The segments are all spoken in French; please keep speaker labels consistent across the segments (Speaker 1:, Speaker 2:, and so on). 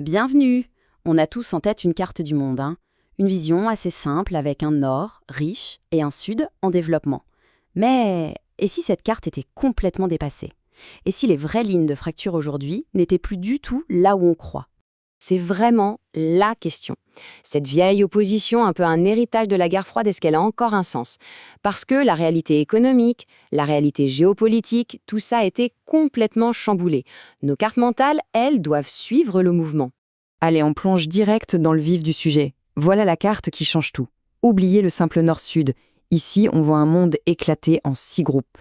Speaker 1: Bienvenue! On a tous en tête une carte du monde, hein. Une vision assez simple avec un nord riche et un sud en développement. Mais et si cette carte était complètement dépassée? Et si les vraies lignes de fracture aujourd'hui n'étaient plus du tout là où on croit?
Speaker 2: C'est vraiment la question. Cette vieille opposition, un peu un héritage de la guerre froide, est-ce qu'elle a encore un sens? Parce que la réalité économique, la réalité géopolitique, tout ça a été complètement chamboulé. Nos cartes mentales, elles, doivent suivre le mouvement.
Speaker 3: Allez, on plonge direct dans le vif du sujet. Voilà la carte qui change tout. Oubliez le simple nord-sud. Ici, on voit un monde éclaté en 6 groupes.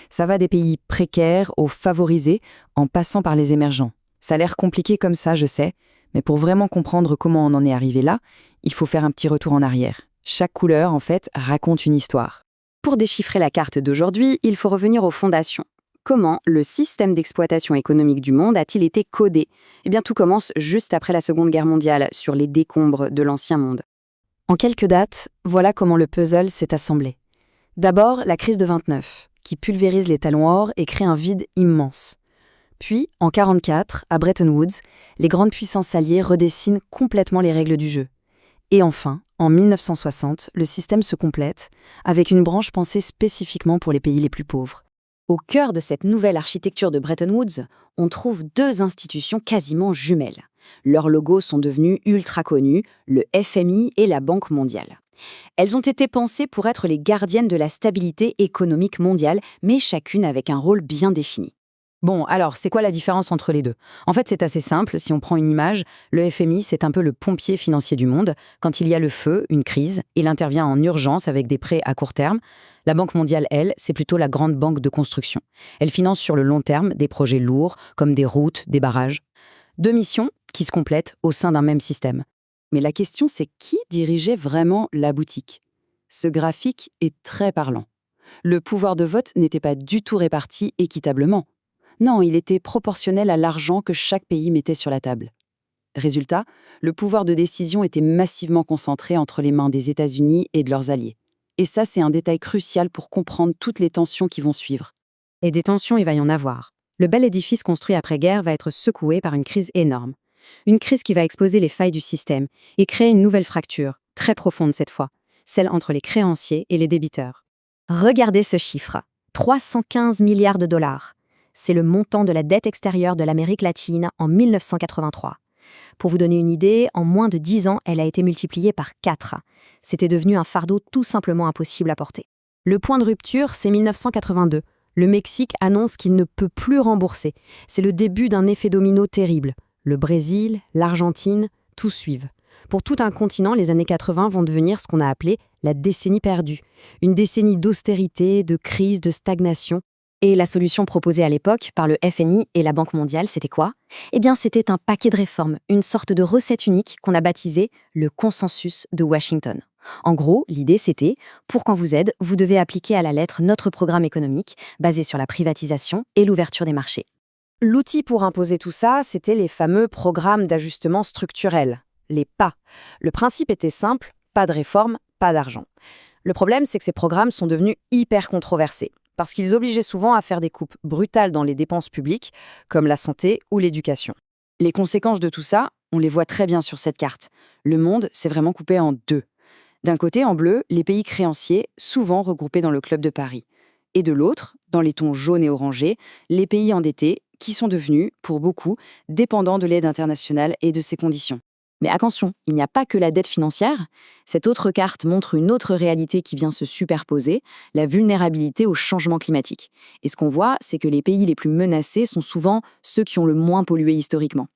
Speaker 3: Ça va des pays précaires aux favorisés, en passant par les émergents. Ça a l'air compliqué comme ça, je sais, mais pour vraiment comprendre comment on en est arrivé là, il faut faire un petit retour en arrière. Chaque couleur, en fait, raconte une histoire.
Speaker 1: Pour déchiffrer la carte d'aujourd'hui, il faut revenir aux fondations. Comment le système d'exploitation économique du monde a-t-il été codé? Eh bien, tout commence juste après la Seconde Guerre mondiale, sur les décombres de l'Ancien Monde.
Speaker 3: En quelques dates, voilà comment le puzzle s'est assemblé. D'abord, la crise de 29, qui pulvérise les talons or et crée un vide immense. Puis, en 1944, à Bretton Woods, les grandes puissances alliées redessinent complètement les règles du jeu. Et enfin, en 1960, le système se complète, avec une branche pensée spécifiquement pour les pays les plus pauvres.
Speaker 2: Au cœur de cette nouvelle architecture de Bretton Woods, on trouve deux institutions quasiment jumelles. Leurs logos sont devenus ultra connus, le FMI et la Banque mondiale. Elles ont été pensées pour être les gardiennes de la stabilité économique mondiale, mais chacune avec un rôle bien défini.
Speaker 3: Bon, alors, c'est quoi la différence entre les deux? En fait, c'est assez simple. Si on prend une image, le FMI, c'est un peu le pompier financier du monde. Quand il y a le feu, une crise, il intervient en urgence avec des prêts à court terme. La Banque mondiale, elle, c'est plutôt la grande banque de construction. Elle finance sur le long terme des projets lourds, comme des routes, des barrages. Deux missions qui se complètent au sein d'un même système.
Speaker 1: Mais la question, c'est qui dirigeait vraiment la boutique? Ce graphique est très parlant. Le pouvoir de vote n'était pas du tout réparti équitablement. Non, il était proportionnel à l'argent que chaque pays mettait sur la table. Résultat, le pouvoir de décision était massivement concentré entre les mains des États-Unis et de leurs alliés. Et ça, c'est un détail crucial pour comprendre toutes les tensions qui vont suivre.
Speaker 2: Et des tensions, il va y en avoir. Le bel édifice construit après-guerre va être secoué par une crise énorme. Une crise qui va exposer les failles du système et créer une nouvelle fracture, très profonde cette fois, celle entre les créanciers et les débiteurs. Regardez ce chiffre, 315 milliards de dollars. C'est le montant de la dette extérieure de l'Amérique latine en 1983. Pour vous donner une idée, en moins de 10 ans, elle a été multipliée par 4. C'était devenu un fardeau tout simplement impossible à porter. Le point de rupture, c'est 1982. Le Mexique annonce qu'il ne peut plus rembourser. C'est le début d'un effet domino terrible. Le Brésil, l'Argentine, tout suivent. Pour tout un continent, les années 80 vont devenir ce qu'on a appelé la décennie perdue. Une décennie d'austérité, de crise, de stagnation. Et la solution proposée à l'époque par le FMI et la Banque mondiale, c'était quoi? Eh bien, c'était un paquet de réformes, une sorte de recette unique qu'on a baptisée le consensus de Washington. En gros, l'idée c'était, pour qu'on vous aide, vous devez appliquer à la lettre notre programme économique, basé sur la privatisation et l'ouverture des marchés.
Speaker 3: L'outil pour imposer tout ça, c'était les fameux programmes d'ajustement structurel, les PA. Le principe était simple, pas de réforme, pas d'argent. Le problème, c'est que ces programmes sont devenus hyper controversés, parce qu'ils obligeaient souvent à faire des coupes brutales dans les dépenses publiques, comme la santé ou l'éducation.
Speaker 1: Les conséquences de tout ça, on les voit très bien sur cette carte. Le monde s'est vraiment coupé en deux. D'un côté, en bleu, les pays créanciers, souvent regroupés dans le Club de Paris. Et de l'autre, dans les tons jaunes et orangés, les pays endettés, qui sont devenus, pour beaucoup, dépendants de l'aide internationale et de ses conditions. Mais attention, il n'y a pas que la dette financière. Cette autre carte montre une autre réalité qui vient se superposer, la vulnérabilité au changement climatique. Et ce qu'on voit, c'est que les pays les plus menacés sont souvent ceux qui ont le moins pollué historiquement.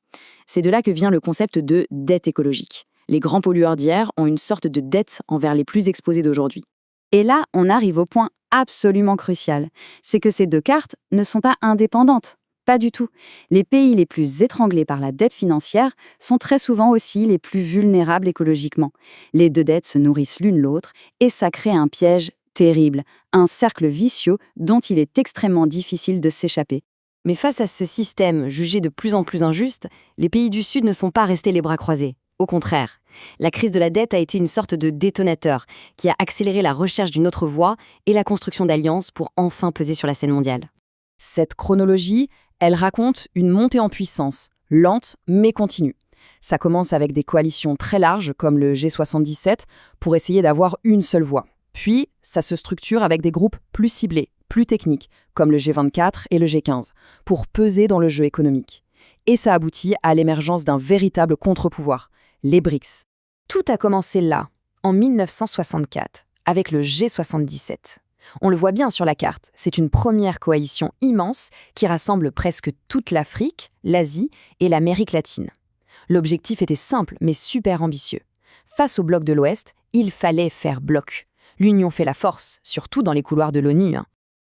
Speaker 1: C'est de là que vient le concept de dette écologique. Les grands pollueurs d'hier ont une sorte de dette envers les plus exposés d'aujourd'hui. Et là, on arrive au point absolument crucial. C'est que ces deux cartes ne sont pas indépendantes. Pas du tout. Les pays les plus étranglés par la dette financière sont très souvent aussi les plus vulnérables écologiquement. Les deux dettes se nourrissent l'une l'autre et ça crée un piège terrible, un cercle vicieux dont il est extrêmement difficile de s'échapper.
Speaker 2: Mais face à ce système jugé de plus en plus injuste, les pays du Sud ne sont pas restés les bras croisés. Au contraire, la crise de la dette a été une sorte de détonateur qui a accéléré la recherche d'une autre voie et la construction d'alliances pour enfin peser sur la scène mondiale.
Speaker 3: Cette chronologie, elle raconte une montée en puissance, lente mais continue. Ça commence avec des coalitions très larges, comme le G77, pour essayer d'avoir une seule voix. Puis, ça se structure avec des groupes plus ciblés, plus techniques, comme le G24 et le G15, pour peser dans le jeu économique. Et ça aboutit à l'émergence d'un véritable contre-pouvoir, les BRICS.
Speaker 2: Tout a commencé là, en 1964, avec le G77. On le voit bien sur la carte, c'est une première coalition immense qui rassemble presque toute l'Afrique, l'Asie et l'Amérique latine. L'objectif était simple mais super ambitieux. Face au bloc de l'Ouest, il fallait faire bloc. L'union fait la force, surtout dans les couloirs de l'ONU.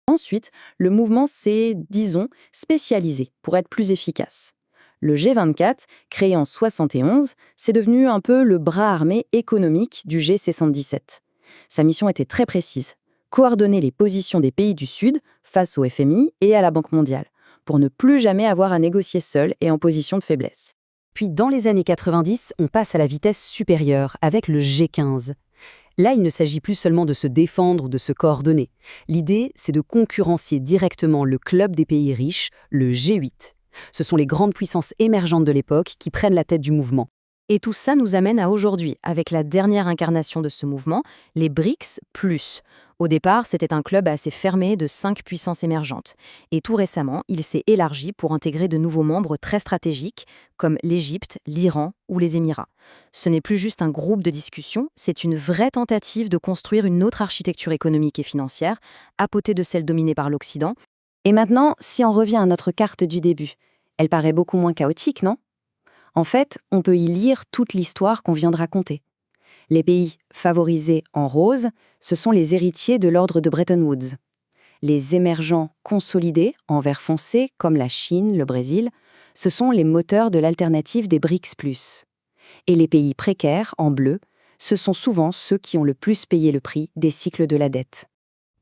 Speaker 1: Ensuite, le mouvement s'est, disons, spécialisé pour être plus efficace. Le G24, créé en 71, c'est devenu un peu le bras armé économique du G77. Sa mission était très précise: coordonner les positions des pays du Sud face au FMI et à la Banque mondiale, pour ne plus jamais avoir à négocier seul et en position de faiblesse.
Speaker 2: Puis dans les années 90, on passe à la vitesse supérieure avec le G15. Là, il ne s'agit plus seulement de se défendre ou de se coordonner. L'idée, c'est de concurrencer directement le club des pays riches, le G8. Ce sont les grandes puissances émergentes de l'époque qui prennent la tête du mouvement. Et tout ça nous amène à aujourd'hui, avec la dernière incarnation de ce mouvement, les BRICS+. Au départ, c'était un club assez fermé de 5 puissances émergentes. Et tout récemment, il s'est élargi pour intégrer de nouveaux membres très stratégiques, comme l'Égypte, l'Iran ou les Émirats. Ce n'est plus juste un groupe de discussion, c'est une vraie tentative de construire une autre architecture économique et financière, à côté de celle dominée par l'Occident.
Speaker 1: Et maintenant, si on revient à notre carte du début, elle paraît beaucoup moins chaotique, non ? En fait, on peut y lire toute l'histoire qu'on vient de raconter. Les pays favorisés en rose, ce sont les héritiers de l'ordre de Bretton Woods. Les émergents consolidés en vert foncé, comme la Chine, le Brésil, ce sont les moteurs de l'alternative des BRICS+. Et les pays précaires, en bleu, ce sont souvent ceux qui ont le plus payé le prix des cycles de la dette.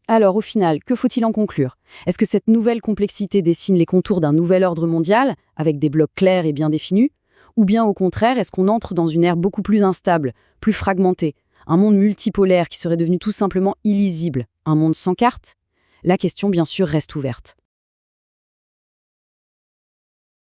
Speaker 2: Alors au final, que faut-il en conclure ? Est-ce que cette nouvelle complexité dessine les contours d'un nouvel ordre mondial, avec des blocs clairs et bien définis ? Ou bien au contraire, est-ce qu'on entre dans une ère beaucoup plus instable, plus fragmentée, un monde multipolaire qui serait devenu tout simplement illisible, un monde sans carte ? La question bien sûr reste ouverte.